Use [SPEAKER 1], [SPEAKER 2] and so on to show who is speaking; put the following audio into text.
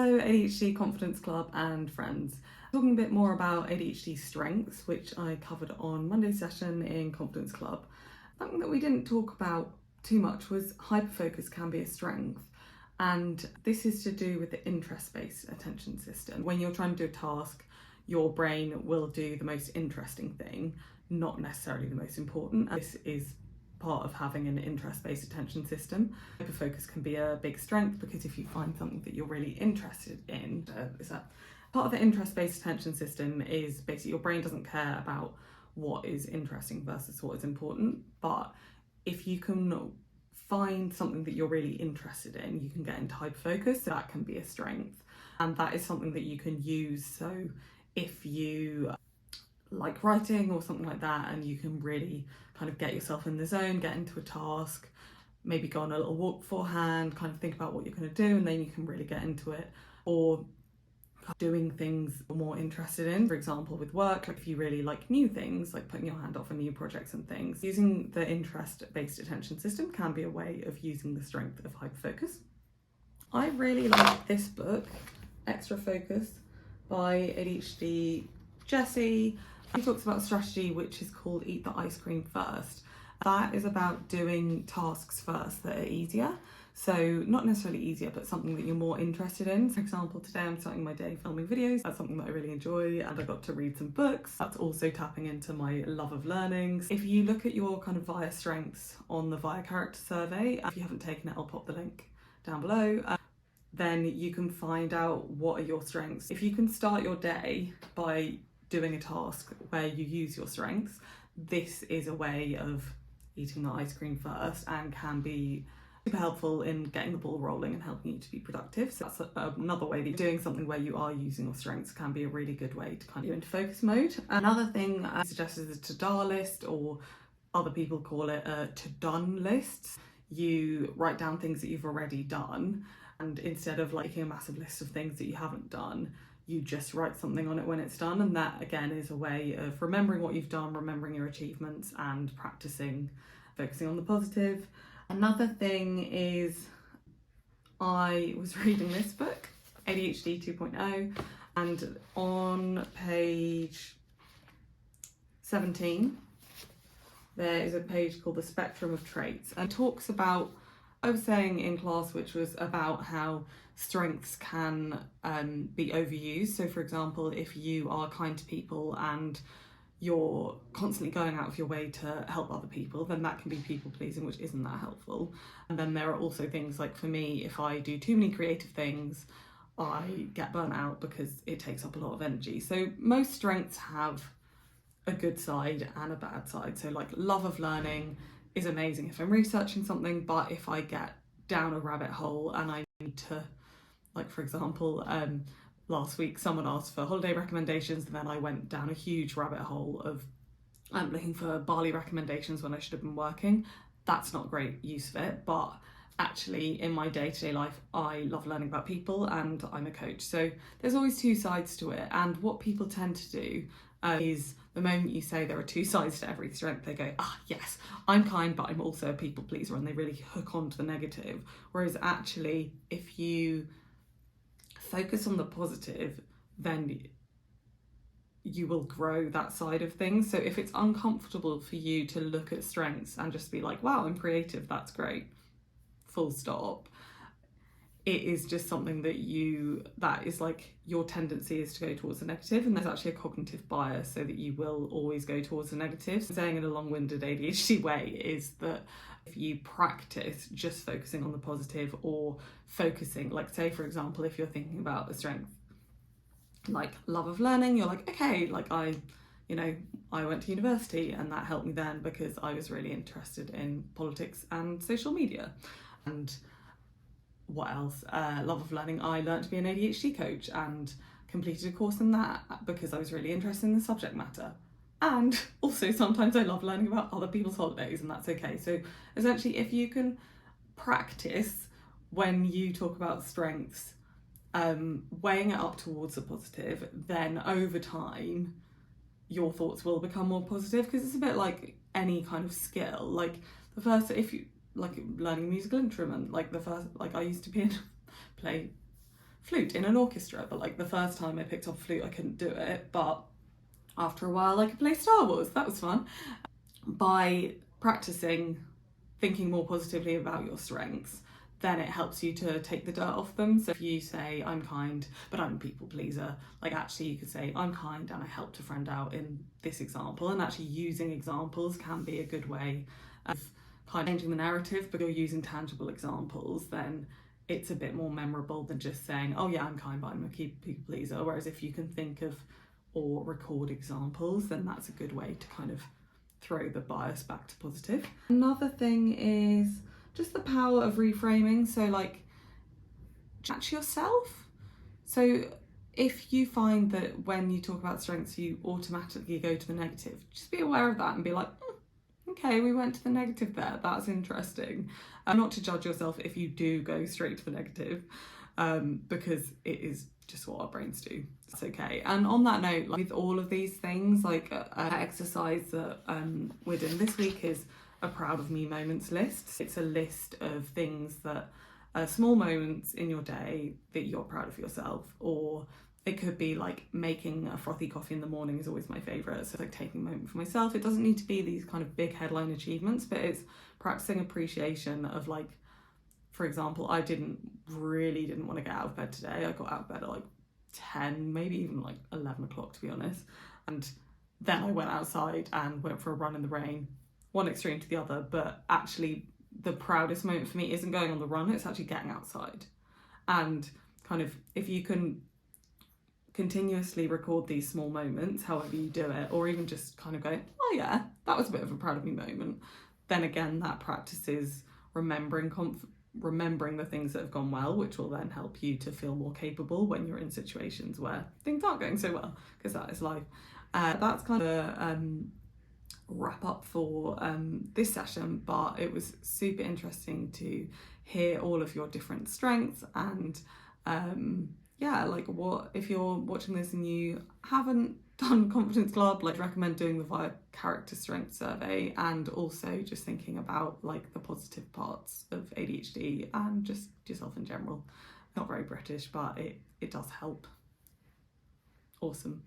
[SPEAKER 1] Hello ADHD Confidence Club and friends. Talking a bit more about ADHD strengths, which I covered on Monday's session in Confidence Club. Something that we didn't talk about too much was hyperfocus can be a strength, and this is to do with the interest-based attention system. When you're trying to do a task, your brain will do the most interesting thing, not necessarily the most important. This is part of having an interest-based attention system. Hyperfocus can be a big strength because if you find something that you're really interested in, part of the interest-based attention system is basically your brain doesn't care about what is interesting versus what is important, but if you can find something that you're really interested in, you can get into hyperfocus. So that can be a strength, and that is something that you can use. So if you like writing or something like that, and you can really kind of get yourself in the zone, get into a task, maybe go on a little walk beforehand, kind of think about what you're going to do, and then you can really get into it. Or doing things you're more interested in, for example with work, like if you really like new things, like putting your hand out for new projects and things. Using the interest-based attention system can be a way of using the strength of hyperfocus. I really like this book, Extra Focus by ADHD Jesse. He talks about a strategy which is called Eat the Ice Cream First. That is about doing tasks first that are easier. So not necessarily easier, but something that you're more interested in. For example, today I'm starting my day filming videos. That's something that I really enjoy, and I got to read some books. That's also tapping into my love of learning. If you look at your kind of VIA strengths on the VIA character survey, if you haven't taken it, I'll pop the link down below. Then you can find out what are your strengths. If you can start your day by doing a task where you use your strengths, this is a way of eating the ice cream first and can be super helpful in getting the ball rolling and helping you to be productive. So that's another way that doing something where you are using your strengths can be a really good way to kind of go into focus mode. Another thing I suggest is a to-do list, or other people call it a to-done list. You write down things that you've already done, and instead of like making a massive list of things that you haven't done, you just write something on it when it's done. And that again is a way of remembering what you've done, remembering your achievements, and practicing focusing on the positive. Another thing is, I was reading this book, ADHD 2.0, and on page 17 there is a page called The Spectrum of Traits, and talks about, I was saying in class, which was about how strengths can be overused. So for example, if you are kind to people and you're constantly going out of your way to help other people, then that can be people pleasing, which isn't that helpful. And then there are also things like, for me, if I do too many creative things, I get burnt out because it takes up a lot of energy. So most strengths have a good side and a bad side. So like love of learning is amazing if I'm researching something, but if I get down a rabbit hole and I need to, like for example, last week someone asked for holiday recommendations, and then I went down a huge rabbit hole of looking for Bali recommendations when I should have been working. That's not great use of it, but actually in my day-to-day life I love learning about people, and I'm a coach, so there's always two sides to it. And what people tend to do is, the moment you say there are two sides to every strength, they go, yes, I'm kind, but I'm also a people pleaser, and they really hook onto the negative. Whereas actually, if you focus on the positive, then you will grow that side of things. So if it's uncomfortable for you to look at strengths and just be like, wow, I'm creative, that's great, full stop, it is just something that is like your tendency is to go towards the negative, and there's actually a cognitive bias so that you will always go towards the negative. So saying in a long-winded ADHD way is that if you practice just focusing on the positive, or focusing, like say for example, if you're thinking about a strength like love of learning, you're like, okay, like I went to university and that helped me then because I was really interested in politics and social media. And what else? Love of learning, I learned to be an ADHD coach and completed a course in that because I was really interested in the subject matter. And also sometimes I love learning about other people's holidays, and that's okay. So essentially, if you can practice when you talk about strengths, weighing it up towards the positive, then over time your thoughts will become more positive, because it's a bit like any kind of skill. Like the first, if you like learning a musical instrument, like the first, like I used to play flute in an orchestra, but like the first time I picked up a flute I couldn't do it, but after a while I could play Star Wars. That was fun. By practicing thinking more positively about your strengths, then it helps you to take the dirt off them. So if you say, I'm kind, but I'm a people pleaser, like actually you could say, I'm kind and I helped a friend out in this example. And actually using examples can be a good way of kind of changing the narrative, but you're using tangible examples, then it's a bit more memorable than just saying, oh yeah, I'm kind, but I'm a people pleaser. Whereas if you can think of or record examples, then that's a good way to kind of throw the bias back to positive. Another thing is just the power of reframing. So like, catch yourself. So if you find that when you talk about strengths you automatically go to the negative, just be aware of that and be like, okay, we went to the negative there, that's interesting. Not to judge yourself if you do go straight to the negative, because it is just what our brains do. It's okay. And on that note, like, with all of these things, like an exercise that we're doing this week is a proud of me moments list. It's a list of things that are small moments in your day that you're proud of yourself. Or it could be like making a frothy coffee in the morning is always my favourite. So it's like taking a moment for myself. It doesn't need to be these kind of big headline achievements, but it's practicing appreciation of, like, for example, I didn't want to get out of bed today. I got out of bed at like 10, maybe even like 11 o'clock to be honest. And then I went outside and went for a run in the rain, one extreme to the other. But actually the proudest moment for me isn't going on the run, it's actually getting outside. And kind of, if you can continuously record these small moments, however you do it, or even just kind of go, oh yeah, that was a bit of a proud of me moment, then again, that practices remembering the things that have gone well, which will then help you to feel more capable when you're in situations where things aren't going so well, because that is life. That's kind of a wrap up for this session, but it was super interesting to hear all of your different strengths. And yeah, like, what if you're watching this and you haven't done Confidence Club, like, recommend doing the via character strength survey, and also just thinking about like the positive parts of ADHD and just yourself in general. Not very British, but it does help. Awesome.